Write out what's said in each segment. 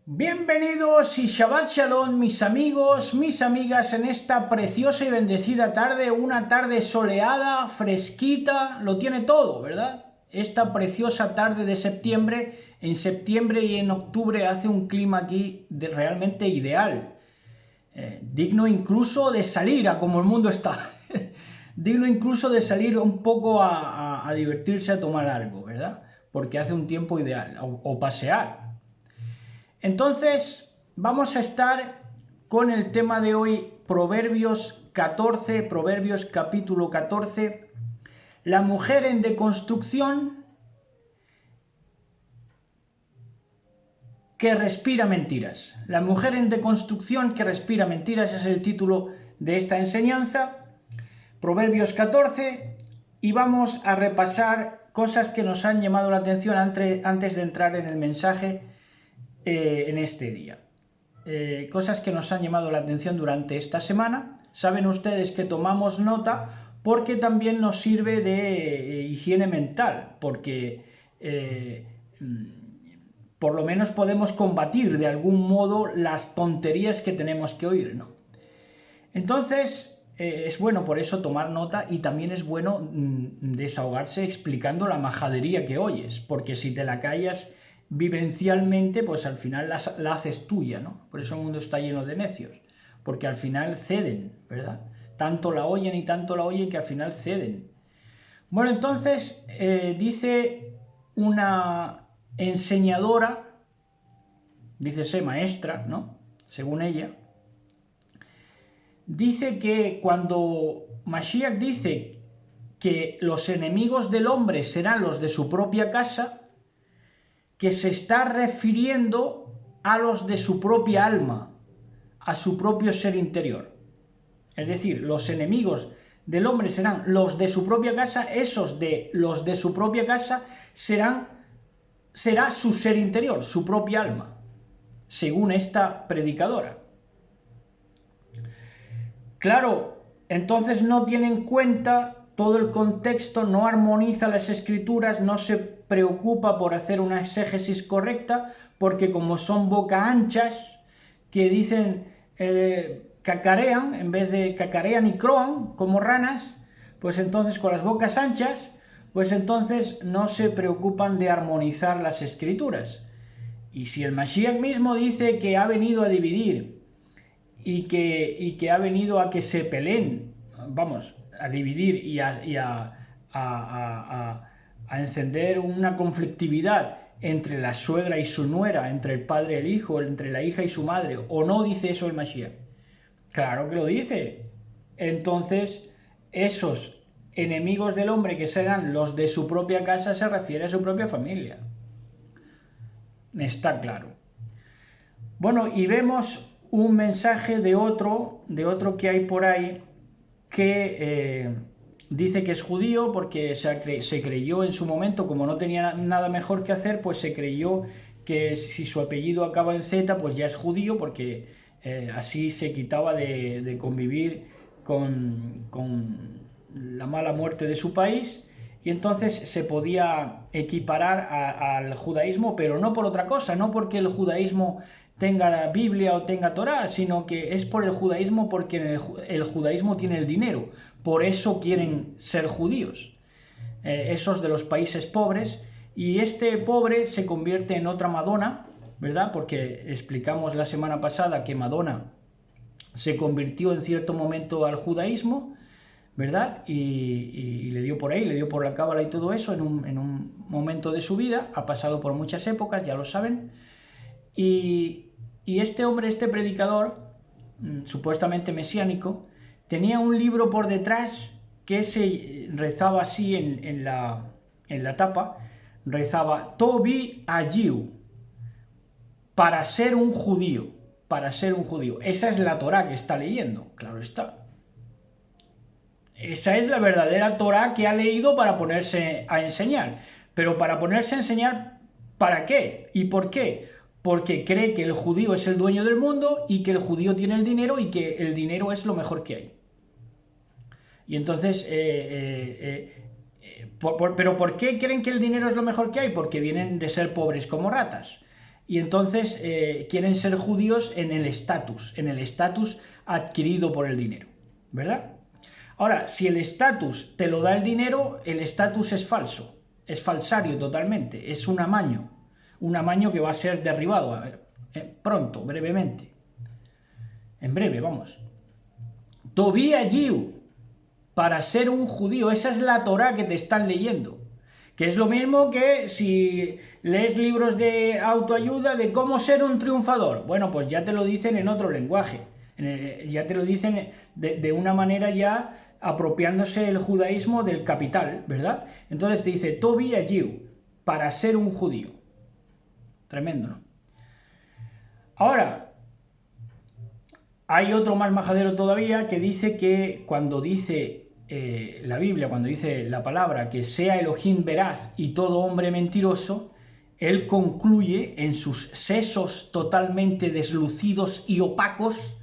Bienvenidos y Shabbat Shalom, mis amigos, mis amigas, en esta preciosa y bendecida tarde, una tarde soleada, fresquita, lo tiene todo, ¿verdad? Esta preciosa tarde de septiembre, en septiembre y en octubre hace un clima aquí realmente ideal, digno incluso de salir a como el mundo está, digno incluso de salir un poco a divertirse, a tomar algo, ¿verdad? Porque hace un tiempo ideal, o pasear. Entonces, vamos a estar con el tema de hoy, Proverbios 14, Proverbios capítulo 14, la mujer en deconstrucción que respira mentiras. La mujer en deconstrucción que respira mentiras es el título de esta enseñanza, Proverbios 14, y vamos a repasar cosas que nos han llamado la atención antes de entrar en el mensaje en este día. Cosas que nos han llamado la atención durante esta semana. Saben ustedes que tomamos nota porque también nos sirve de higiene mental, porque por lo menos podemos combatir de algún modo las tonterías que tenemos que oír, ¿no? Entonces, es bueno por eso tomar nota, y también es bueno desahogarse explicando la majadería que oyes, porque si te la callas vivencialmente, pues al final la haces tuya, ¿no? Por eso el mundo está lleno de necios, porque al final ceden, ¿verdad? Tanto la oyen y tanto la oyen que al final ceden. Bueno, entonces dice una enseñadora, dícese maestra, ¿no? Según ella, dice que cuando Mashiach dice que los enemigos del hombre serán los de su propia casa, que se está refiriendo a los de su propia alma, a su propio ser interior. Es decir, los enemigos del hombre serán los de su propia casa, esos de los de su propia casa será su ser interior, su propia alma, según esta predicadora. Claro, entonces no tiene en cuenta todo el contexto, no armoniza las escrituras, no se preocupa por hacer una exégesis correcta, porque como son boca anchas, que dicen cacarean, en vez de cacarean y croan como ranas, pues entonces con las bocas anchas, pues entonces no se preocupan de armonizar las escrituras. Y si el Mashiach mismo dice que ha venido a dividir y que ha venido a que se peleen, vamos, a dividir y a encender una conflictividad entre la suegra y su nuera, entre el padre y el hijo, entre la hija y su madre, ¿o no dice eso el Mashiach? Claro que lo dice. Entonces, esos enemigos del hombre que serán los de su propia casa se refiere a su propia familia. Está claro. Bueno, y vemos un mensaje de otro que hay por ahí que dice que es judío porque se creyó en su momento, como no tenía nada mejor que hacer, pues se creyó que si su apellido acaba en Z, pues ya es judío, porque así se quitaba de convivir con la mala muerte de su país, y entonces se podía equiparar al judaísmo, pero no por otra cosa, no porque el judaísmo tenga Biblia o tenga Torá, sino que es por el judaísmo, porque el judaísmo tiene el dinero, por eso quieren ser judíos, esos de los países pobres, y este pobre se convierte en otra Madonna, ¿verdad? Porque explicamos la semana pasada que Madonna se convirtió en cierto momento al judaísmo, ¿verdad? Y le dio por ahí, le dio por la cábala y todo eso en un momento de su vida, ha pasado por muchas épocas, ya lo saben, y este hombre, este predicador, supuestamente mesiánico, tenía un libro por detrás que se rezaba así en la tapa, rezaba Tobi Ayiu, para ser un judío, para ser un judío. Esa es la Torá que está leyendo, claro está. Esa es la verdadera Torá que ha leído para ponerse a enseñar. Pero para ponerse a enseñar, ¿para qué? ¿Y por qué? Porque cree que el judío es el dueño del mundo y que el judío tiene el dinero y que el dinero es lo mejor que hay. Y entonces, ¿pero por qué creen que el dinero es lo mejor que hay? Porque vienen de ser pobres como ratas. y entonces quieren ser judíos en el estatus adquirido por el dinero, ¿verdad? Ahora, si el estatus te lo da el dinero, el estatus es falso, es falsario totalmente, es un amaño que va a ser derribado pronto, brevemente, en breve, vamos. Tobía Yiu, para ser un judío, esa es la Torá que te están leyendo, que es lo mismo que si lees libros de autoayuda de cómo ser un triunfador. Bueno, pues ya te lo dicen en otro lenguaje, ya te lo dicen de una manera ya apropiándose el judaísmo del capital, ¿verdad? Entonces te dice, Tobi Ayiu, para ser un judío. Tremendo, ¿no? Ahora, hay otro más majadero todavía que dice que cuando dice la Biblia, cuando dice la palabra que sea Elohim veraz y todo hombre mentiroso, él concluye en sus sesos totalmente deslucidos y opacos,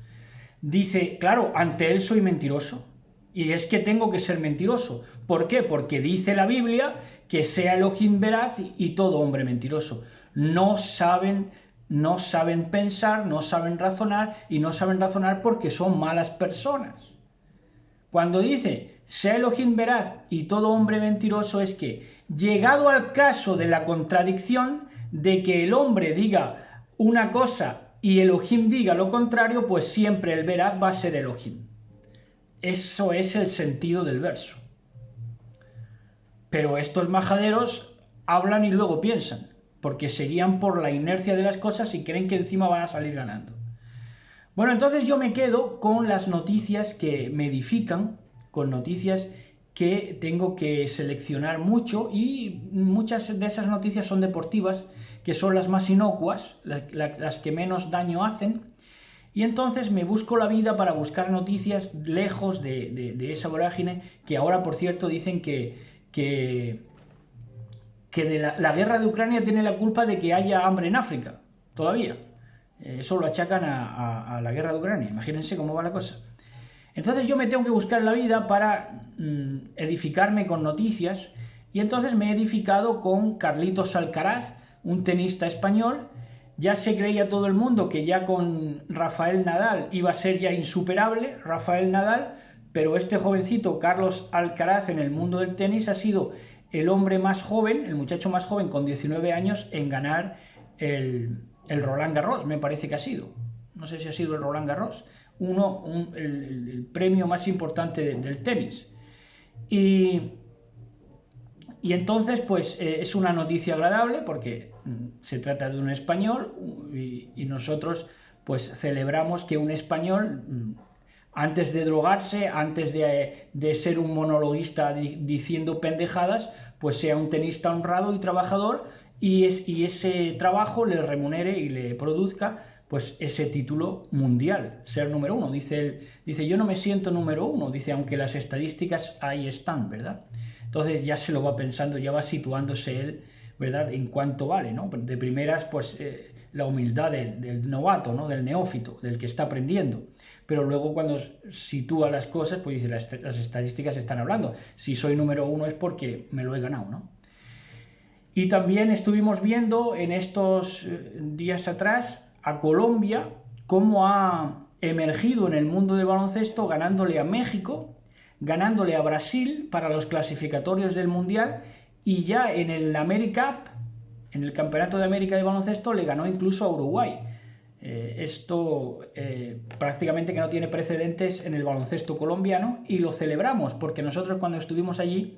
dice, claro, ante él soy mentiroso. Y es que tengo que ser mentiroso. ¿Por qué? Porque dice la Biblia que sea Elohim veraz y todo hombre mentiroso. No saben pensar, no saben razonar, y no saben razonar porque son malas personas. Cuando dice sea Elohim veraz y todo hombre mentiroso, es que, llegado al caso de la contradicción de que el hombre diga una cosa y Elohim diga lo contrario, pues siempre el veraz va a ser Elohim. Eso es el sentido del verso. Pero estos majaderos hablan y luego piensan, porque se guían por la inercia de las cosas y creen que encima van a salir ganando. Bueno, entonces yo me quedo con las noticias que me edifican, con noticias que tengo que seleccionar mucho, y muchas de esas noticias son deportivas, que son las más inocuas, las que menos daño hacen. Y entonces me busco la vida para buscar noticias lejos de esa vorágine, que ahora, por cierto, dicen que de la guerra de Ucrania tiene la culpa de que haya hambre en África, todavía. Eso lo achacan a la guerra de Ucrania, imagínense cómo va la cosa. Entonces yo me tengo que buscar la vida para edificarme con noticias, y entonces me he edificado con Carlitos Alcaraz, un tenista español. Ya se creía todo el mundo que ya con Rafael Nadal iba a ser ya insuperable, Rafael Nadal, pero este jovencito, Carlos Alcaraz, en el mundo del tenis ha sido el hombre más joven, el muchacho más joven con 19 años en ganar el Roland Garros, me parece que ha sido. No sé si ha sido el Roland Garros, el premio más importante del tenis. Y entonces, pues es una noticia agradable porque se trata de un español, y nosotros pues celebramos que un español, antes de drogarse, antes de ser un monologuista diciendo pendejadas, pues sea un tenista honrado y trabajador, y ese trabajo le remunere y le produzca pues ese título mundial, ser número uno. Dice yo no me siento número uno, dice, aunque las estadísticas ahí están, ¿verdad? Entonces ya se lo va pensando, ya va situándose él, ¿verdad?, en cuánto vale, ¿no? De primeras, pues la humildad del novato, ¿no?, del neófito, del que está aprendiendo. Pero luego cuando sitúa las cosas, pues dice, las estadísticas están hablando. Si soy número uno es porque me lo he ganado, ¿no? Y también estuvimos viendo en estos días atrás a Colombia, cómo ha emergido en el mundo del baloncesto, ganándole a México, ganándole a Brasil para los clasificatorios del Mundial, y ya en el AmeriCup, en el Campeonato de América de baloncesto, le ganó incluso a Uruguay. Esto prácticamente que no tiene precedentes en el baloncesto colombiano, y lo celebramos porque nosotros, cuando estuvimos allí,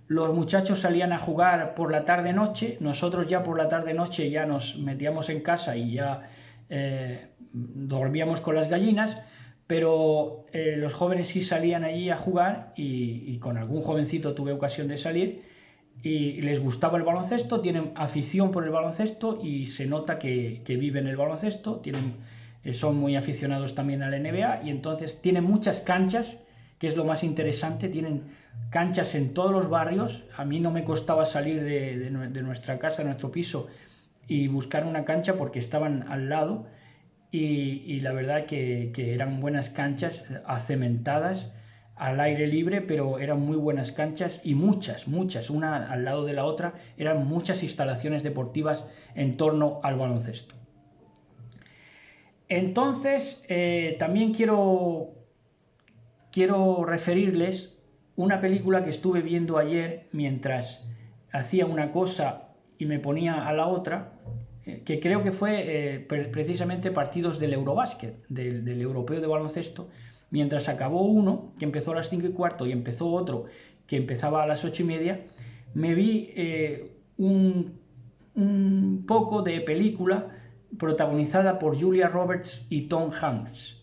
los muchachos salían a jugar por la tarde-noche, nosotros ya por la tarde-noche ya nos metíamos en casa y ya dormíamos con las gallinas, pero los jóvenes sí salían allí a jugar, y con algún jovencito tuve ocasión de salir, y les gustaba el baloncesto, tienen afición por el baloncesto y se nota que viven el baloncesto, son muy aficionados también al NBA, y entonces tienen muchas canchas, que es lo más interesante, tienen canchas en todos los barrios. A mí no me costaba salir de nuestra casa, de nuestro piso, y buscar una cancha porque estaban al lado, y la verdad que eran buenas canchas, acementadas, al aire libre, pero eran muy buenas canchas y muchas, una al lado de la otra, eran muchas instalaciones deportivas en torno al baloncesto. Entonces, también quiero referirles una película que estuve viendo ayer mientras hacía una cosa y me ponía a la otra, que creo que fue precisamente partidos del Eurobásquet, del europeo de baloncesto. Mientras acabó uno, que empezó a las 5:15, y empezó otro, que empezaba a las 8:30, me vi un poco de película protagonizada por Julia Roberts y Tom Hanks,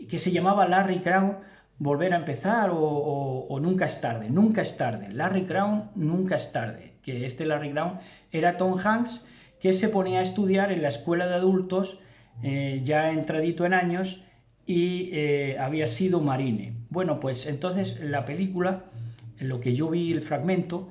que se llamaba Larry Crowne, Volver a empezar o Nunca es tarde. Nunca es tarde. Larry Crowne, Nunca es tarde. Que Larry Crowne era Tom Hanks, que se ponía a estudiar en la escuela de adultos, ya entradito en años, y había sido marine. Bueno, pues entonces la película, en lo que yo vi el fragmento,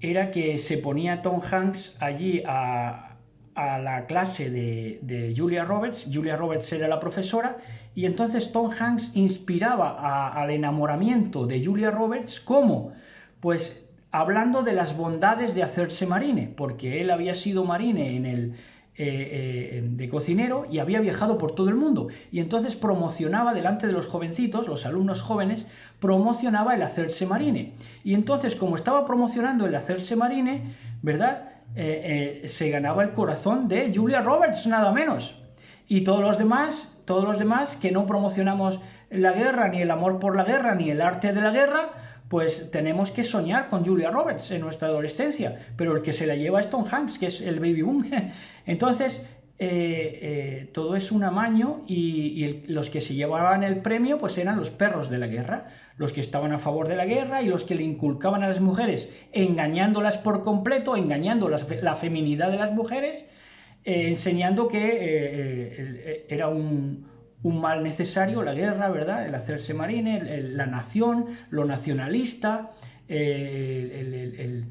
era que se ponía Tom Hanks allí a la clase de Julia Roberts. Julia Roberts era la profesora, y entonces Tom Hanks inspiraba al enamoramiento de Julia Roberts. ¿Cómo? Pues hablando de las bondades de hacerse marine, porque él había sido marine de cocinero y había viajado por todo el mundo, y entonces promocionaba delante de los jovencitos, los alumnos jóvenes, promocionaba el hacerse marine. Y entonces, como estaba promocionando el hacerse marine, ¿verdad?, se ganaba el corazón de Julia Roberts, nada menos. Y todos los demás que no promocionamos la guerra, ni el amor por la guerra, ni el arte de la guerra, pues tenemos que soñar con Julia Roberts en nuestra adolescencia, pero el que se la lleva es Tom Hanks, que es el baby boom. Entonces, todo es un amaño, y los que se llevaban el premio pues eran los perros de la guerra, los que estaban a favor de la guerra y los que le inculcaban a las mujeres, engañándolas por completo, engañando la feminidad de las mujeres, enseñando que era un mal necesario la guerra, ¿verdad?, el hacerse marine, la nación, lo nacionalista, el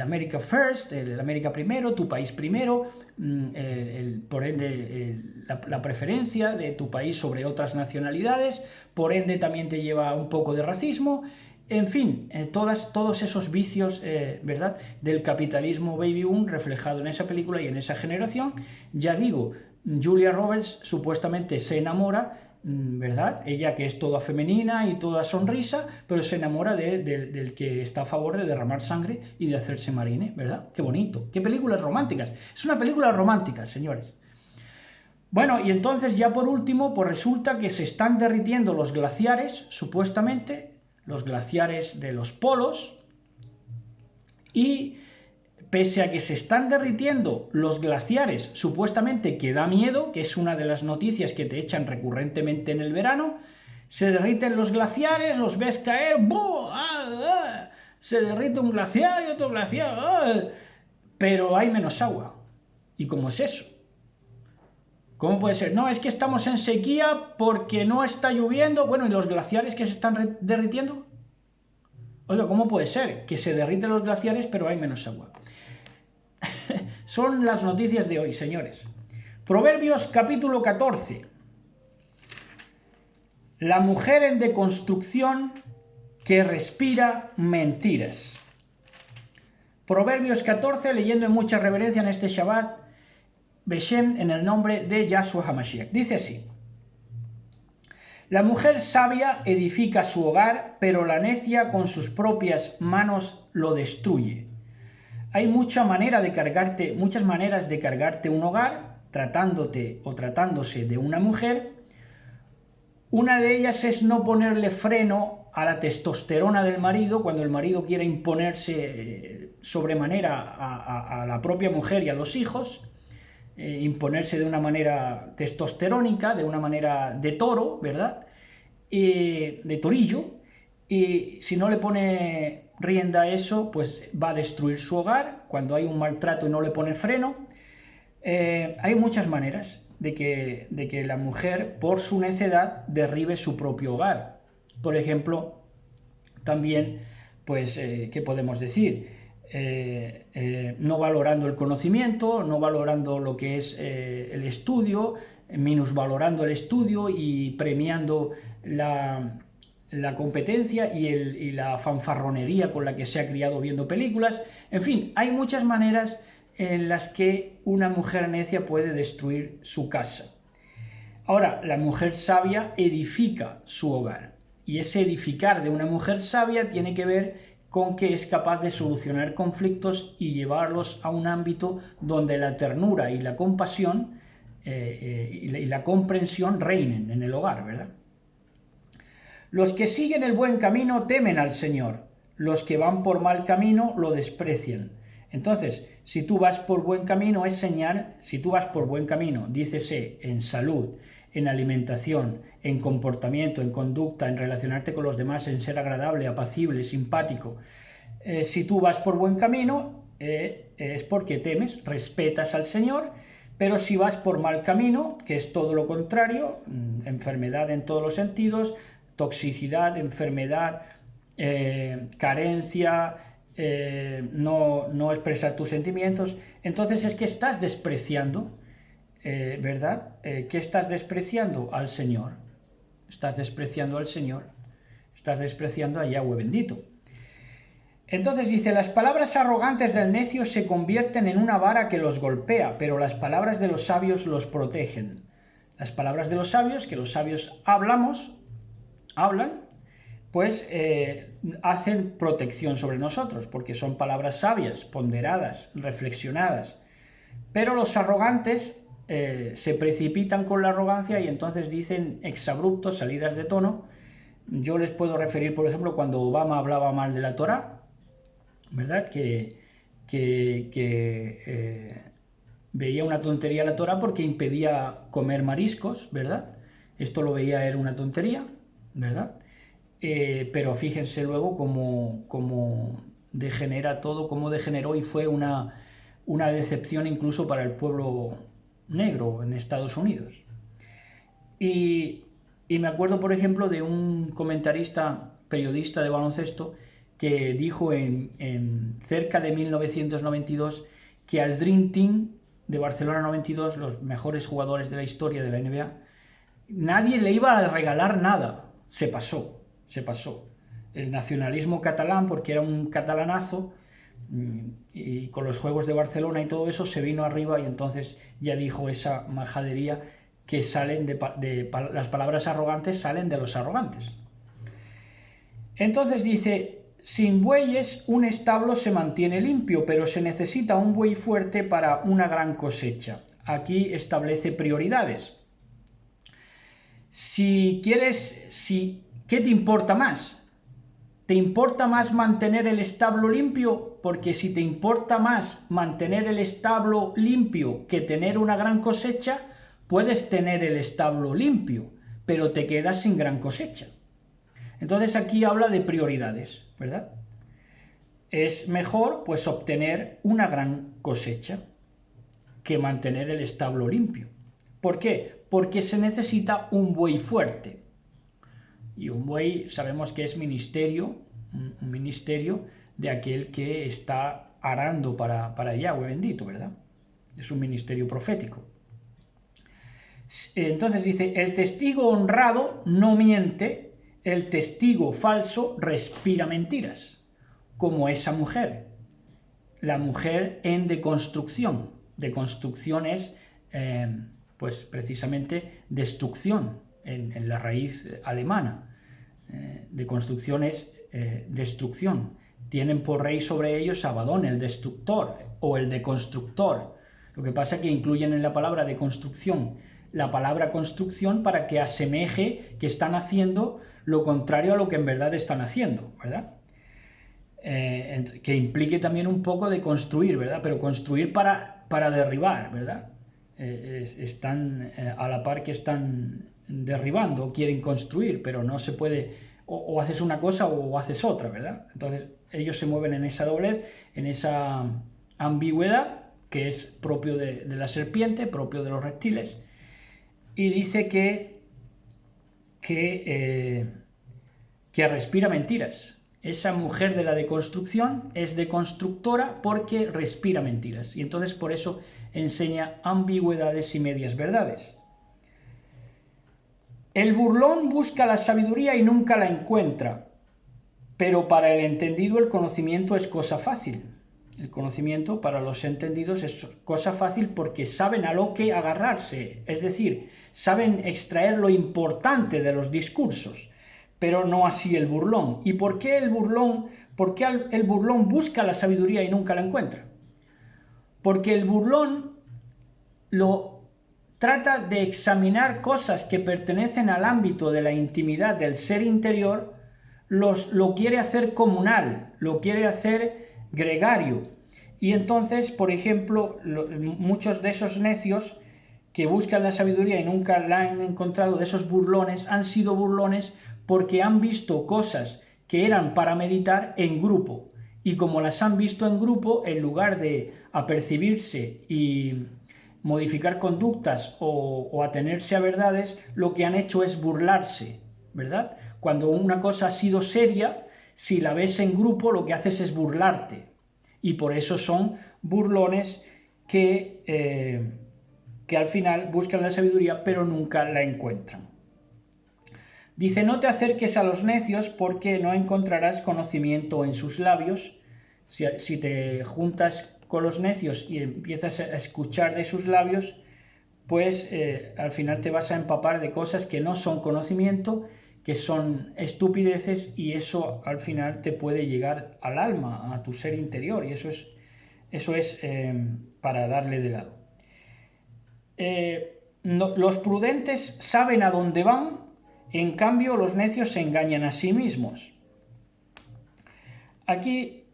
America First, el América primero, tu país primero, por ende la preferencia de tu país sobre otras nacionalidades, por ende también te lleva un poco de racismo, en fin, todos esos vicios, ¿verdad?, del capitalismo baby boom reflejado en esa película y en esa generación. Ya digo, Julia Roberts supuestamente se enamora, ¿verdad?, ella que es toda femenina y toda sonrisa, pero se enamora del que está a favor de derramar sangre y de hacerse marine, ¿verdad? Qué bonito, qué películas románticas. Es una película romántica, señores. Bueno, y entonces ya por último, pues resulta que se están derritiendo los glaciares, supuestamente, los glaciares de los polos, y pese a que se están derritiendo los glaciares, supuestamente, que da miedo, que es una de las noticias que te echan recurrentemente en el verano, se derriten los glaciares, los ves caer, ¡buh! Se derrite un glaciar y otro glaciar, pero hay menos agua. ¿Y cómo es eso? ¿Cómo puede ser? No, es que estamos en sequía porque no está lloviendo. Bueno, ¿y los glaciares que se están derritiendo? Oiga, ¿cómo puede ser que se derriten los glaciares pero hay menos agua? Son las noticias de hoy, señores. Proverbios capítulo 14. La mujer en deconstrucción que respira mentiras. Proverbios 14, leyendo en mucha reverencia en este Shabbat, Beshem, en el nombre de Yahshua HaMashiach. Dice así: la mujer sabia edifica su hogar, pero la necia con sus propias manos lo destruye. Hay muchas maneras de cargarte un hogar, tratándote o tratándose de una mujer. Una de ellas es no ponerle freno a la testosterona del marido cuando el marido quiere imponerse sobremanera a la propia mujer y a los hijos, imponerse de una manera testosterónica, de una manera de toro, ¿verdad?, de torillo, y si no le pone rienda a eso, pues va a destruir su hogar cuando hay un maltrato y no le pone freno. Hay muchas maneras de que la mujer, por su necedad, derribe su propio hogar. Por ejemplo, también, pues, ¿qué podemos decir? No valorando el conocimiento, no valorando lo que es el estudio, minusvalorando el estudio y premiando la competencia y la fanfarronería con la que se ha criado viendo películas. En fin, hay muchas maneras en las que una mujer necia puede destruir su casa. Ahora, la mujer sabia edifica su hogar, y ese edificar de una mujer sabia tiene que ver con que es capaz de solucionar conflictos y llevarlos a un ámbito donde la ternura y la compasión y la comprensión reinen en el hogar, ¿verdad? Los que siguen el buen camino temen al Señor, los que van por mal camino lo desprecian. Entonces, si tú vas por buen camino es señal, si tú vas por buen camino, dícese en salud, en alimentación, en comportamiento, en conducta, en relacionarte con los demás, en ser agradable, apacible, simpático. Si tú vas por buen camino es porque temes, respetas al Señor, pero si vas por mal camino, que es todo lo contrario, enfermedad en todos los sentidos, toxicidad, enfermedad, carencia, no expresar tus sentimientos, entonces es que estás despreciando, ¿verdad? ¿Qué estás despreciando? Al Señor. Estás despreciando al Señor. Estás despreciando a Yahweh bendito. Entonces dice, las palabras arrogantes del necio se convierten en una vara que los golpea, pero las palabras de los sabios los protegen. Las palabras de los sabios, que los sabios hablan, pues hacen protección sobre nosotros, porque son palabras sabias, ponderadas, reflexionadas. Pero los arrogantes se precipitan con la arrogancia y entonces dicen exabruptos, salidas de tono. Yo les puedo referir, por ejemplo, cuando Obama hablaba mal de la Torá, ¿verdad? Que veía una tontería la Torá porque impedía comer mariscos, ¿verdad? Esto lo veía él una tontería, ¿verdad? Pero fíjense luego cómo degenera todo, cómo degeneró y fue una decepción incluso para el pueblo negro en Estados Unidos. Y me acuerdo, por ejemplo, de un comentarista, periodista de baloncesto, que dijo en cerca de 1992 que al Dream Team de Barcelona 92, los mejores jugadores de la historia de la NBA, nadie le iba a regalar nada. Se pasó. El nacionalismo catalán, porque era un catalanazo, y con los Juegos de Barcelona y todo eso se vino arriba y entonces ya dijo esa majadería que salen las palabras arrogantes salen de los arrogantes. Entonces dice, sin bueyes un establo se mantiene limpio, pero se necesita un buey fuerte para una gran cosecha. Aquí establece prioridades. ¿Qué te importa más? ¿Te importa más mantener el establo limpio? Porque si te importa más mantener el establo limpio que tener una gran cosecha, puedes tener el establo limpio, pero te quedas sin gran cosecha. Entonces aquí habla de prioridades, ¿verdad? Es mejor pues obtener una gran cosecha que mantener el establo limpio. ¿Por qué? Porque se necesita un buey fuerte. Y un buey sabemos que es ministerio, un ministerio de aquel que está arando para Yahweh bendito, ¿verdad? Es un ministerio profético. Entonces dice, el testigo honrado no miente, el testigo falso respira mentiras, como esa mujer. La mujer en deconstrucción. Deconstrucción es, pues precisamente, destrucción en la raíz alemana. Deconstrucción es destrucción. Tienen por rey sobre ellos Abadón, el destructor, o el deconstructor. Lo que pasa es que incluyen en la palabra deconstrucción la palabra construcción para que asemeje que están haciendo lo contrario a lo que en verdad están haciendo, ¿verdad? Que implique también un poco de construir, ¿verdad? Pero construir para derribar, ¿verdad? Están a la par que están derribando, quieren construir, pero no se puede, o haces una cosa o haces otra, ¿verdad? Entonces ellos se mueven en esa doblez, en esa ambigüedad que es propio de la serpiente, propio de los reptiles, y dice que respira mentiras. Esa mujer de la deconstrucción es deconstructora porque respira mentiras, y entonces por eso enseña ambigüedades y medias verdades. El burlón busca la sabiduría y nunca la encuentra, pero para el entendido el conocimiento es cosa fácil. El conocimiento para los entendidos es cosa fácil porque saben a lo que agarrarse, es decir, saben extraer lo importante de los discursos, pero no así el burlón. ¿Y por qué el burlón? ¿Por qué el burlón busca la sabiduría y nunca la encuentra? Porque el burlón trata de examinar cosas que pertenecen al ámbito de la intimidad del ser interior, lo quiere hacer comunal, lo quiere hacer gregario. Y entonces, por ejemplo, muchos de esos necios que buscan la sabiduría y nunca la han encontrado, de esos burlones, han sido burlones porque han visto cosas que eran para meditar en grupo. Y como las han visto en grupo, en lugar de apercibirse y modificar conductas o atenerse a verdades, lo que han hecho es burlarse, ¿verdad? Cuando una cosa ha sido seria, si la ves en grupo, lo que haces es burlarte. Y por eso son burlones que al final buscan la sabiduría, pero nunca la encuentran. Dice, no te acerques a los necios porque no encontrarás conocimiento en sus labios. Si te juntas con los necios y empiezas a escuchar de sus labios, pues al final te vas a empapar de cosas que no son conocimiento, que son estupideces, y eso al final te puede llegar al alma, a tu ser interior, y eso es para darle de lado. Los prudentes saben a dónde van, en cambio los necios se engañan a sí mismos. Aquí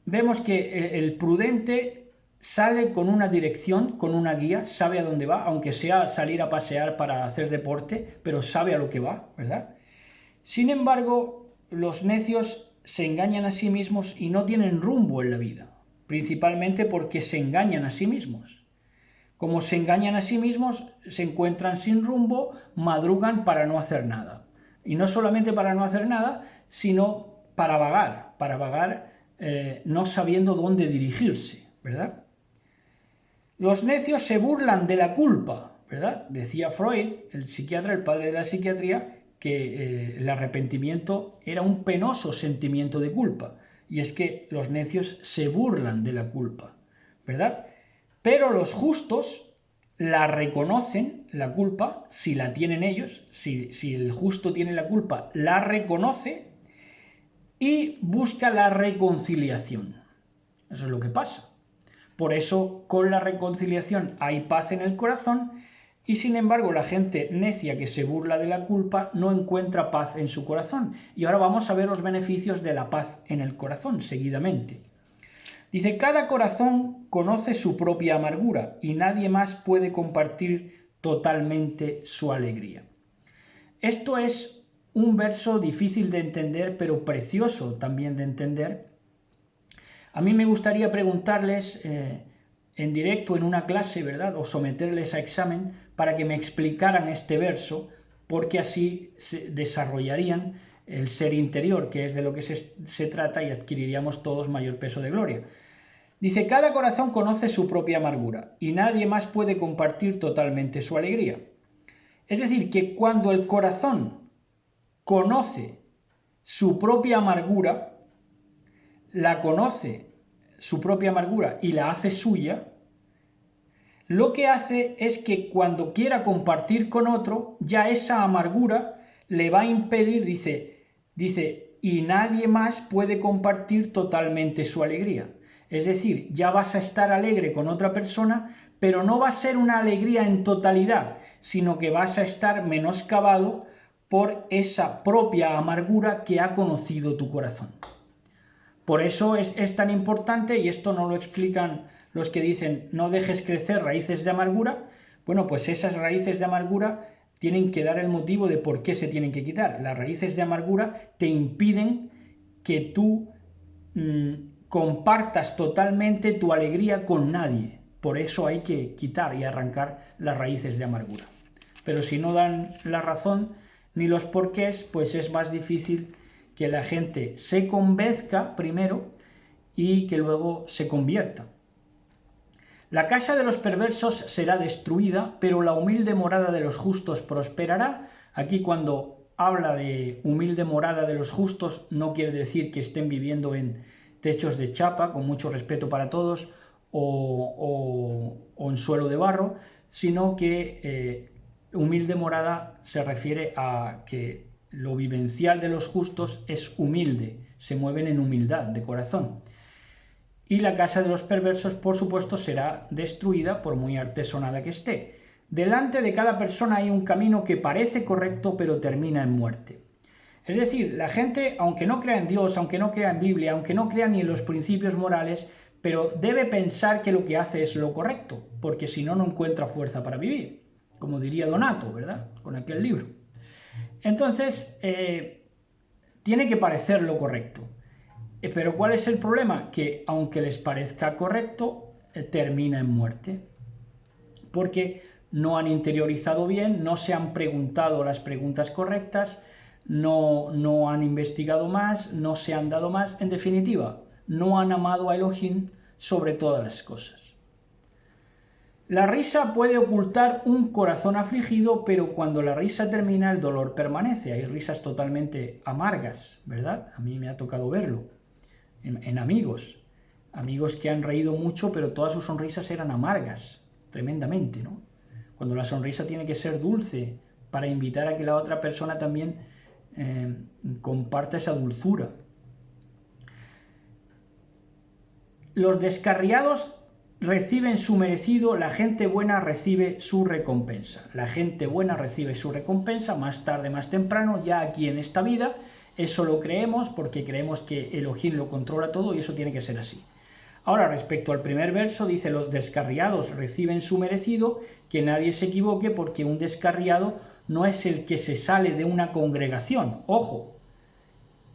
vemos que el prudente sale con una dirección, con una guía, sabe a dónde va, aunque sea salir a pasear para hacer deporte, pero sabe a lo que va, ¿verdad? Sin embargo, los necios se engañan a sí mismos y no tienen rumbo en la vida, principalmente porque se engañan a sí mismos. Como se engañan a sí mismos, se encuentran sin rumbo, madrugan para no hacer nada. Y no solamente para no hacer nada, sino para vagar no sabiendo dónde dirigirse, ¿verdad? Los necios se burlan de la culpa, ¿verdad? Decía Freud, el psiquiatra, el padre de la psiquiatría, que el arrepentimiento era un penoso sentimiento de culpa. Y es que los necios se burlan de la culpa, ¿verdad? Pero los justos la reconocen, la culpa, si la tienen ellos, si el justo tiene la culpa, la reconoce y busca la reconciliación. Eso es lo que pasa. Por eso, con la reconciliación hay paz en el corazón, y sin embargo la gente necia que se burla de la culpa no encuentra paz en su corazón. Y ahora vamos a ver los beneficios de la paz en el corazón seguidamente. Dice, cada corazón conoce su propia amargura y nadie más puede compartir totalmente su alegría. Esto es un verso difícil de entender, pero precioso también de entender. A mí me gustaría preguntarles en directo en una clase, ¿verdad?, o someterles a examen para que me explicaran este verso, porque así se desarrollarían el ser interior, que es de lo que se trata, y adquiriríamos todos mayor peso de gloria. Dice, cada corazón conoce su propia amargura y nadie más puede compartir totalmente su alegría. Es decir, que cuando el corazón conoce su propia amargura, su propia amargura y la hace suya, lo que hace es que cuando quiera compartir con otro, ya esa amargura le va a impedir, dice, y nadie más puede compartir totalmente su alegría. Es decir, ya vas a estar alegre con otra persona, pero no va a ser una alegría en totalidad, sino que vas a estar menoscabado por esa propia amargura que ha conocido tu corazón. Por eso es tan importante, y esto no lo explican los que dicen no dejes crecer raíces de amargura. Bueno, pues esas raíces de amargura tienen que dar el motivo de por qué se tienen que quitar. Las raíces de amargura te impiden que tú compartas totalmente tu alegría con nadie. Por eso hay que quitar y arrancar las raíces de amargura. Pero si no dan la razón ni los porqués, pues es más difícil que la gente se convenzca primero y que luego se convierta. La casa de los perversos será destruida, pero la humilde morada de los justos prosperará. Aquí cuando habla de humilde morada de los justos, no quiere decir que estén viviendo en techos de chapa, con mucho respeto para todos, o en suelo de barro, sino que humilde morada se refiere a que lo vivencial de los justos es humilde, se mueven en humildad de corazón. Y la casa de los perversos, por supuesto, será destruida por muy artesonada que esté. Delante de cada persona hay un camino que parece correcto, pero termina en muerte. Es decir, la gente, aunque no crea en Dios, aunque no crea en Biblia, aunque no crea ni en los principios morales, pero debe pensar que lo que hace es lo correcto, porque si no, no encuentra fuerza para vivir, como diría Donato, ¿verdad?, con aquel libro. Entonces, tiene que parecer lo correcto. Pero ¿cuál es el problema? Que aunque les parezca correcto, termina en muerte. Porque no han interiorizado bien, no se han preguntado las preguntas correctas, no han investigado más, no se han dado más. En definitiva, no han amado a Elohim sobre todas las cosas. La risa puede ocultar un corazón afligido, pero cuando la risa termina, el dolor permanece. Hay risas totalmente amargas, ¿verdad? A mí me ha tocado verlo en amigos que han reído mucho, pero todas sus sonrisas eran amargas, tremendamente, ¿no? Cuando la sonrisa tiene que ser dulce para invitar a que la otra persona también comparta esa dulzura. Los descarriados reciben su merecido, la gente buena recibe su recompensa. La gente buena recibe su recompensa más tarde, más temprano, ya aquí en esta vida. Eso lo creemos porque creemos que Elohim lo controla todo y eso tiene que ser así. Ahora, respecto al primer verso, dice: los descarriados reciben su merecido, que nadie se equivoque, porque un descarriado no es el que se sale de una congregación. Ojo,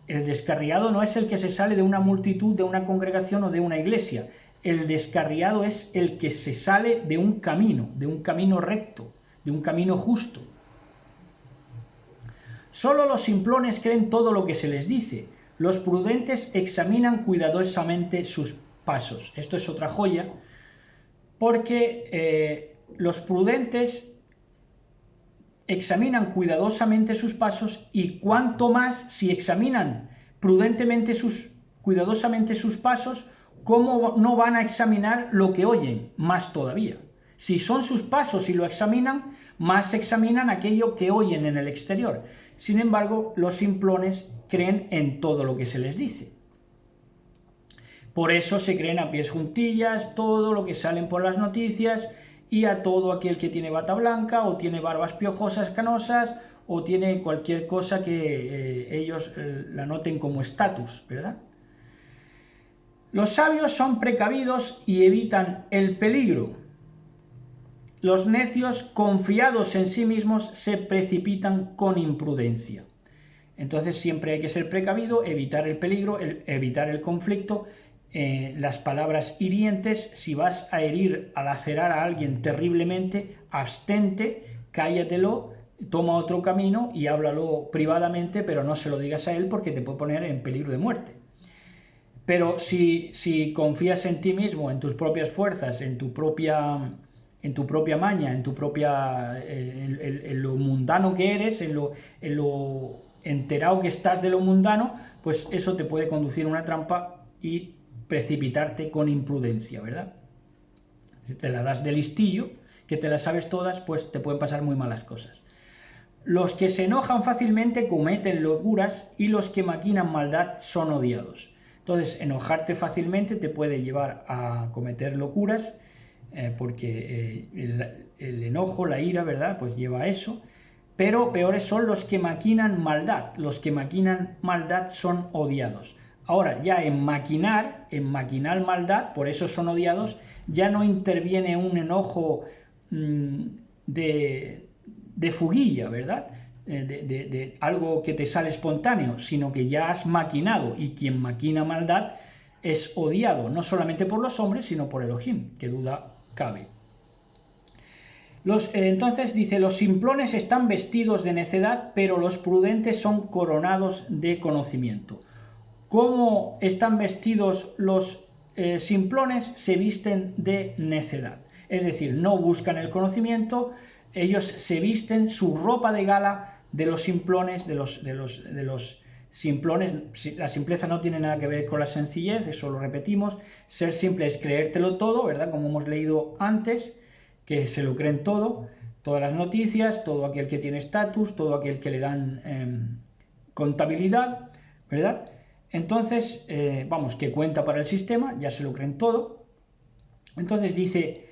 el descarriado no es el que se sale de una multitud, de una congregación o de una iglesia. El descarriado es el que se sale de un camino recto, de un camino justo. Solo los simplones creen todo lo que se les dice. Los prudentes examinan cuidadosamente sus pasos. Esto es otra joya, porque los prudentes examinan cuidadosamente sus pasos, y cuanto más, si examinan cuidadosamente sus pasos, ¿cómo no van a examinar lo que oyen? Más todavía. Si son sus pasos y lo examinan, más examinan aquello que oyen en el exterior. Sin embargo, los simplones creen en todo lo que se les dice. Por eso se creen a pies juntillas todo lo que salen por las noticias, y a todo aquel que tiene bata blanca o tiene barbas piojosas, canosas, o tiene cualquier cosa que ellos la noten como estatus, ¿verdad? Los sabios son precavidos y evitan el peligro. Los necios, confiados en sí mismos, se precipitan con imprudencia. Entonces siempre hay que ser precavido, evitar el peligro, evitar el conflicto, las palabras hirientes. Si vas a herir, a lacerar a alguien terriblemente, abstente, cállatelo, toma otro camino y háblalo privadamente, pero no se lo digas a él porque te puede poner en peligro de muerte. Pero si confías en ti mismo, en tus propias fuerzas, en tu propia maña, en lo mundano que eres, en lo enterado que estás de lo mundano, pues eso te puede conducir a una trampa y precipitarte con imprudencia, ¿verdad? Si te la das de listillo, que te las sabes todas, pues te pueden pasar muy malas cosas. Los que se enojan fácilmente cometen locuras, y los que maquinan maldad son odiados. Entonces, enojarte fácilmente te puede llevar a cometer locuras, porque el enojo, la ira, ¿verdad?, pues lleva a eso. Pero peores son los que maquinan maldad. Los que maquinan maldad son odiados. Ahora, ya en maquinar maldad, por eso son odiados, ya no interviene un enojo de fuguilla, ¿verdad?, de algo que te sale espontáneo, sino que ya has maquinado, y quien maquina maldad es odiado, no solamente por los hombres, sino por Elohim, que duda cabe. Entonces dice: los simplones están vestidos de necedad, pero los prudentes son coronados de conocimiento. ¿Cómo están vestidos los simplones? Se visten de necedad, es decir, no buscan el conocimiento. Ellos se visten, su ropa de gala de los simplones, de los simplones. La simpleza no tiene nada que ver con la sencillez, eso lo repetimos. Ser simple es creértelo todo, ¿verdad? Como hemos leído antes, que se lo creen todo, todas las noticias, todo aquel que tiene estatus, todo aquel que le dan contabilidad, ¿verdad? Entonces, vamos, que cuenta para el sistema, ya se lo creen todo. Entonces dice,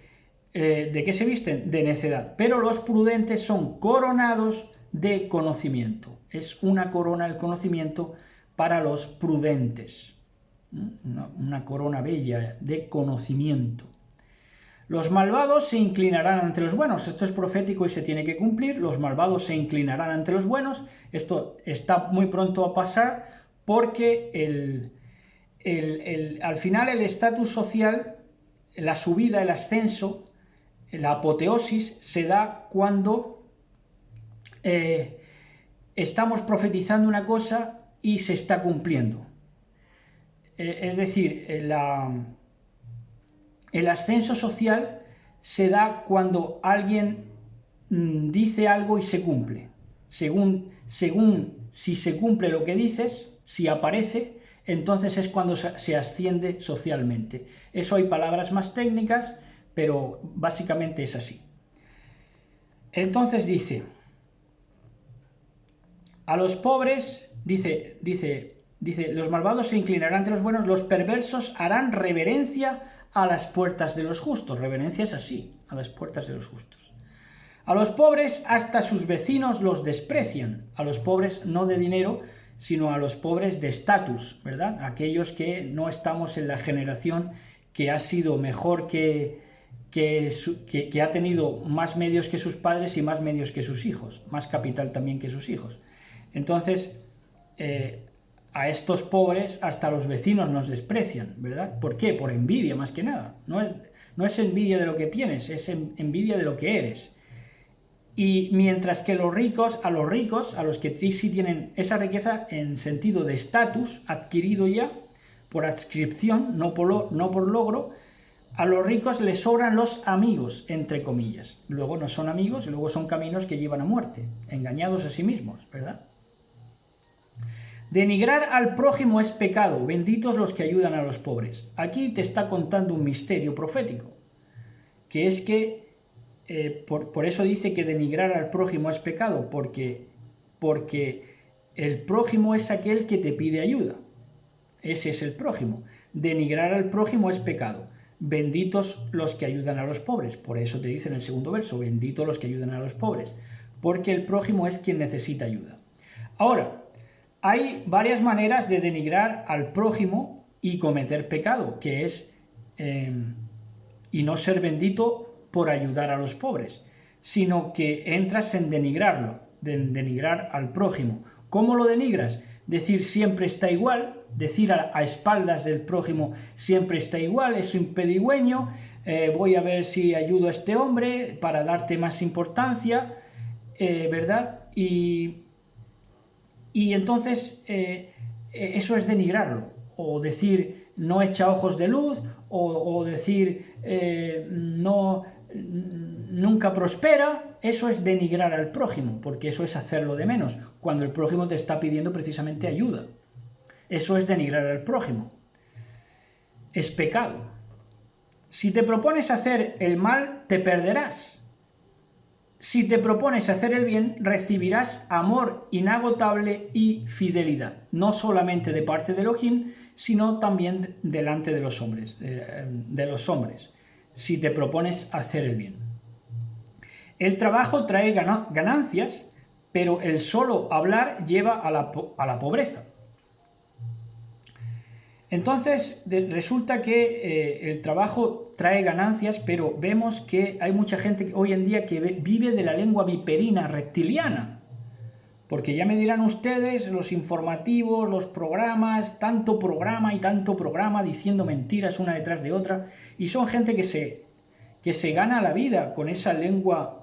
¿de qué se visten? De necedad. Pero los prudentes son coronados de conocimiento. Es una corona el conocimiento para los prudentes. Una corona bella de conocimiento. Los malvados se inclinarán ante los buenos. Esto es profético y se tiene que cumplir. Los malvados se inclinarán ante los buenos. Esto está muy pronto a pasar porque al final el estatus social, la subida, el ascenso, la apoteosis se da cuando estamos profetizando una cosa y se está cumpliendo. Es decir, el ascenso social se da cuando alguien dice algo y se cumple. Según si se cumple lo que dices, si aparece, entonces es cuando se asciende socialmente. Eso hay palabras más técnicas, pero básicamente es así. Entonces dice, a los pobres, dice, los malvados se inclinarán ante los buenos, los perversos harán reverencia a las puertas de los justos. Reverencia es así, a las puertas de los justos. A los pobres hasta sus vecinos los desprecian. A los pobres no de dinero, sino a los pobres de estatus, ¿verdad? Aquellos que no estamos en la generación que ha sido mejor que ha tenido más medios que sus padres y más medios que sus hijos, más capital también que sus hijos. Entonces, a estos pobres hasta los vecinos nos desprecian, ¿verdad? ¿Por qué? Por envidia más que nada. No es envidia de lo que tienes, es envidia de lo que eres. Y mientras que a los ricos, a los que sí tienen esa riqueza en sentido de estatus adquirido ya por adscripción, no por logro, a los ricos les sobran los amigos, entre comillas. Luego no son amigos y luego son caminos que llevan a muerte, engañados a sí mismos, ¿verdad? Denigrar al prójimo es pecado, benditos los que ayudan a los pobres. Aquí te está contando un misterio profético, que es que por eso dice que denigrar al prójimo es pecado, porque el prójimo es aquel que te pide ayuda. Ese es el prójimo. Denigrar al prójimo es pecado. Benditos los que ayudan a los pobres. Por eso te dice en el segundo verso, benditos los que ayudan a los pobres, porque el prójimo es quien necesita ayuda. Ahora, hay varias maneras de denigrar al prójimo y cometer pecado, que es y no ser bendito por ayudar a los pobres, sino que entras en denigrarlo, denigrar al prójimo. ¿Cómo lo denigras? Decir siempre está igual, decir a espaldas del prójimo siempre está igual, es un pedigüeño, voy a ver si ayudo a este hombre para darte más importancia, ¿verdad? Y entonces eso es denigrarlo, o decir no echa ojos de luz, o decir nunca prospera. Eso es denigrar al prójimo, porque eso es hacerlo de menos, cuando el prójimo te está pidiendo precisamente ayuda. Eso es denigrar al prójimo. Es pecado. Si te propones hacer el mal, te perderás. Si te propones hacer el bien, recibirás amor inagotable y fidelidad, no solamente de parte de Elohim, sino también delante de los hombres, si te propones hacer el bien. El trabajo trae ganancias, pero el solo hablar lleva a la pobreza. Entonces, resulta que el trabajo trae ganancias, pero vemos que hay mucha gente hoy en día que vive de la lengua viperina, reptiliana. Porque ya me dirán ustedes, los informativos, los programas, tanto programa diciendo mentiras una detrás de otra, y son gente que se gana la vida con esa lengua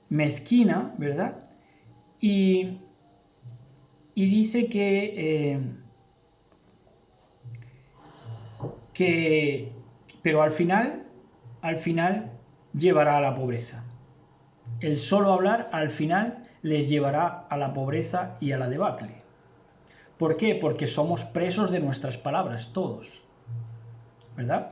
mezquina, ¿verdad? Y dice pero al final llevará a la pobreza. El solo hablar al final les llevará a la pobreza y a la debacle. ¿Por qué? Porque somos presos de nuestras palabras, todos, ¿verdad?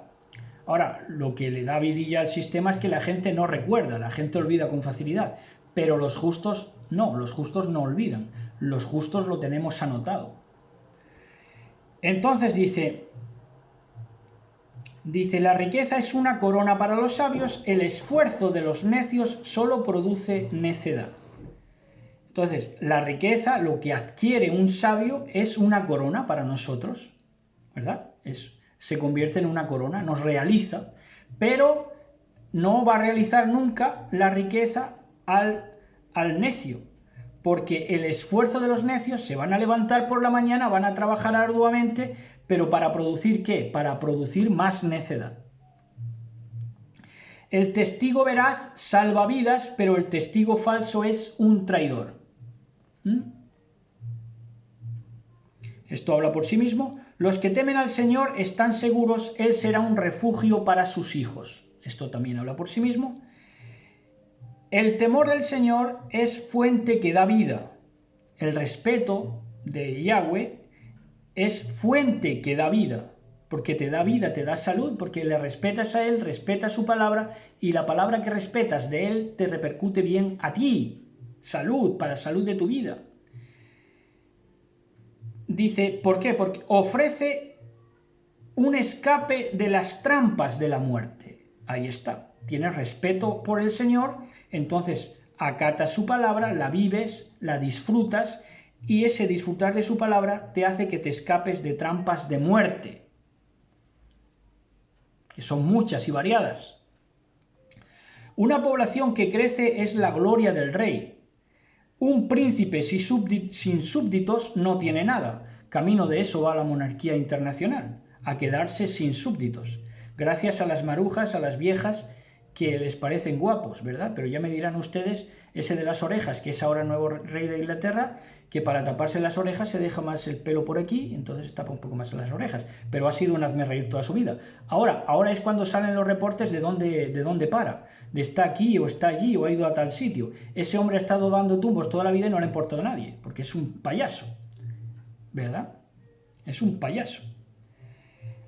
Ahora, lo que le da vidilla al sistema es que la gente no recuerda, la gente olvida con facilidad, pero los justos no olvidan, los justos lo tenemos anotado. Entonces dice, la riqueza es una corona para los sabios, el esfuerzo de los necios solo produce necedad. Entonces, la riqueza, lo que adquiere un sabio, es una corona para nosotros, ¿verdad? Se convierte en una corona, nos realiza, pero no va a realizar nunca la riqueza al necio, porque el esfuerzo de los necios se van a levantar por la mañana, van a trabajar arduamente, pero ¿para producir qué? Para producir más necedad. El testigo veraz salva vidas, pero el testigo falso es un traidor. Esto habla por sí mismo. Los que temen al Señor están seguros, Él será un refugio para sus hijos. Esto también habla por sí mismo. El temor del Señor es fuente que da vida. El respeto de Yahweh es fuente que da vida, porque te da vida, te da salud, porque le respetas a Él, respetas su palabra, y la palabra que respetas de Él te repercute bien a ti. Salud, para salud de tu vida. Dice, ¿por qué? Porque ofrece un escape de las trampas de la muerte. Ahí está. Tienes respeto por el Señor, entonces acatas su palabra, la vives, la disfrutas, y ese disfrutar de su palabra te hace que te escapes de trampas de muerte, que son muchas y variadas. Una población que crece es la gloria del rey. Un príncipe sin súbditos no tiene nada. Camino de eso va la monarquía internacional, a quedarse sin súbditos, gracias a las marujas, a las viejas, que les parecen guapos, ¿verdad? Pero ya me dirán ustedes, ese de las orejas, que es ahora el nuevo rey de Inglaterra, que para taparse las orejas se deja más el pelo por aquí, entonces tapa un poco más las orejas, pero ha sido un hazmerreír toda su vida. Ahora es cuando salen los reportes de dónde para, de está aquí o está allí o ha ido a tal sitio. Ese hombre ha estado dando tumbos toda la vida y no le ha importado a nadie, porque es un payaso, ¿verdad? Es un payaso.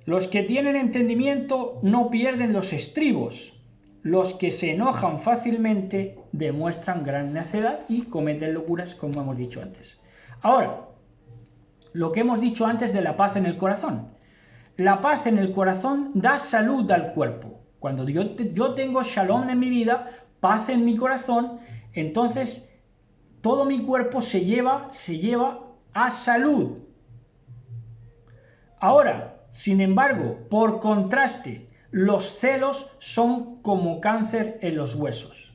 Los que tienen entendimiento no pierden los estribos. Los que se enojan fácilmente demuestran gran necedad y cometen locuras, como hemos dicho antes. Ahora, lo que hemos dicho antes de la paz en el corazón. La paz en el corazón da salud al cuerpo. Cuando yo tengo shalom en mi vida, paz en mi corazón, entonces todo mi cuerpo se lleva a salud. Ahora, sin embargo, por contraste, los celos son como cáncer en los huesos.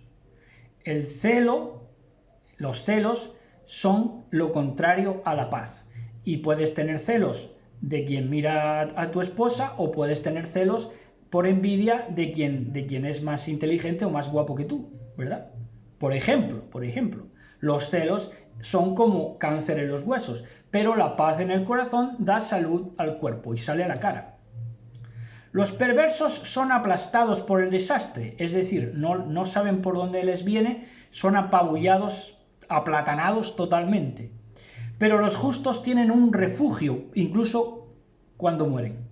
Los celos son lo contrario a la paz. Y puedes tener celos de quien mira a tu esposa, o puedes tener celos por envidia de quien es más inteligente o más guapo que tú, ¿verdad? Por ejemplo, los celos son como cáncer en los huesos, pero la paz en el corazón da salud al cuerpo y sale a la cara. Los perversos son aplastados por el desastre, es decir, no saben por dónde les viene, son apabullados, aplatanados totalmente. Pero los justos tienen un refugio, incluso cuando mueren.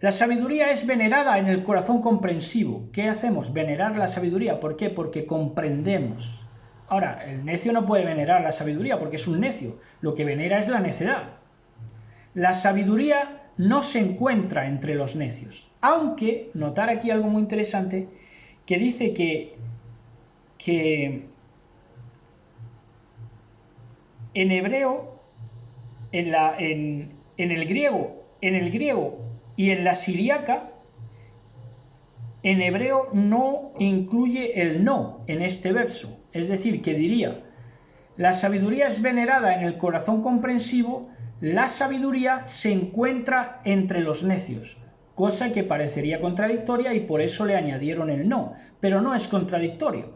La sabiduría es venerada en el corazón comprensivo. ¿Qué hacemos? Venerar la sabiduría. ¿Por qué? Porque comprendemos. Ahora, el necio no puede venerar la sabiduría porque es un necio. Lo que venera es la necedad. La sabiduría no se encuentra entre los necios. Aunque, notar aquí algo muy interesante, que dice que en hebreo, en el griego y en la siríaca, en hebreo no incluye el no en este verso. Es decir, que diría, la sabiduría es venerada en el corazón comprensivo, la sabiduría se encuentra entre los necios, cosa que parecería contradictoria y por eso le añadieron el no, pero no es contradictorio.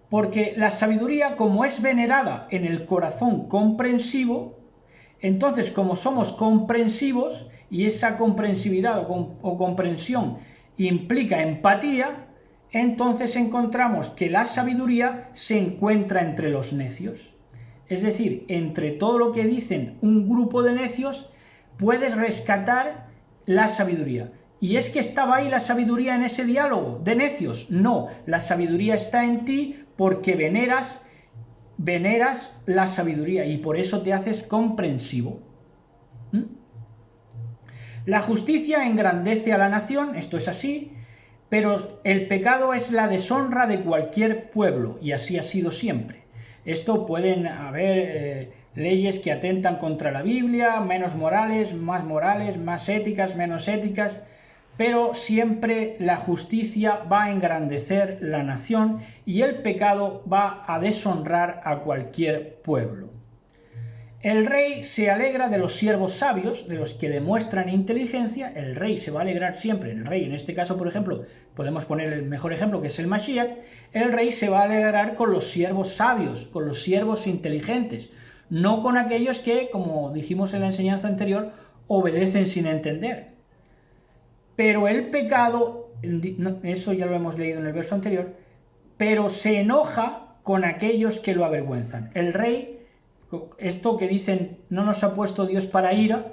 Porque la sabiduría, como es venerada en el corazón comprensivo, entonces como somos comprensivos, y esa comprensividad o comprensión implica empatía, entonces encontramos que la sabiduría se encuentra entre los necios. Es decir, entre todo lo que dicen un grupo de necios, puedes rescatar la sabiduría. ¿Y es que estaba ahí la sabiduría en ese diálogo de necios? No, la sabiduría está en ti porque veneras la sabiduría y por eso te haces comprensivo. La justicia engrandece a la nación, esto es así, pero el pecado es la deshonra de cualquier pueblo, y así ha sido siempre. Esto pueden haber leyes que atentan contra la Biblia, menos morales, más éticas, menos éticas, pero siempre la justicia va a engrandecer la nación y el pecado va a deshonrar a cualquier pueblo. El rey se alegra de los siervos sabios, de los que demuestran inteligencia. El rey se va a alegrar siempre. El rey, en este caso, por ejemplo, podemos poner el mejor ejemplo, que es el Mashiach. El rey se va a alegrar con los siervos sabios, con los siervos inteligentes, no con aquellos que, como dijimos en la enseñanza anterior, obedecen sin entender. Pero el pecado, eso ya lo hemos leído en el verso anterior, pero se enoja con aquellos que lo avergüenzan. El rey, esto que dicen, no nos ha puesto Dios para ira,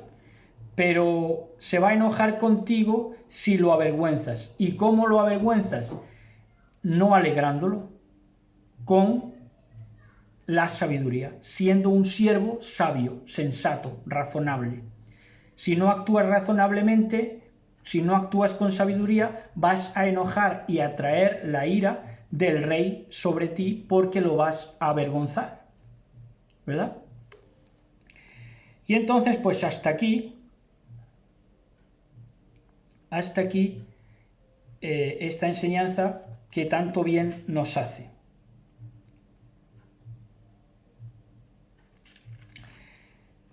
pero se va a enojar contigo si lo avergüenzas. ¿Y cómo lo avergüenzas? No alegrándolo, con la sabiduría, siendo un siervo sabio, sensato, razonable. Si no actúas razonablemente, si no actúas con sabiduría, vas a enojar y a traer la ira del rey sobre ti porque lo vas a avergonzar, ¿verdad? Y entonces, pues hasta aquí esta enseñanza que tanto bien nos hace.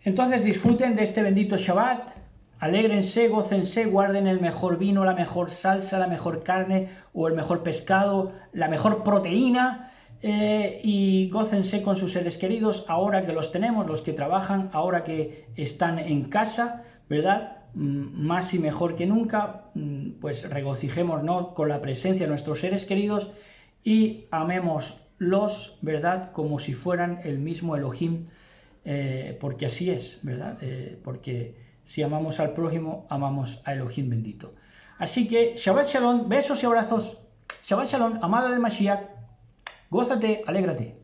Entonces disfruten de este bendito Shabbat, alégrense, gócense, guarden el mejor vino, la mejor salsa, la mejor carne o el mejor pescado, la mejor proteína, y gócense con sus seres queridos ahora que los tenemos, los que trabajan, ahora que están en casa, ¿verdad? Más y mejor que nunca, pues regocijémonos con la presencia de nuestros seres queridos y amémoslos, ¿verdad? Como si fueran el mismo Elohim, porque así es, ¿verdad? Porque si amamos al prójimo, amamos a Elohim bendito. Así que Shabbat Shalom, besos y abrazos. Shabbat Shalom, amada del Mashiach. Gózate, alégrate.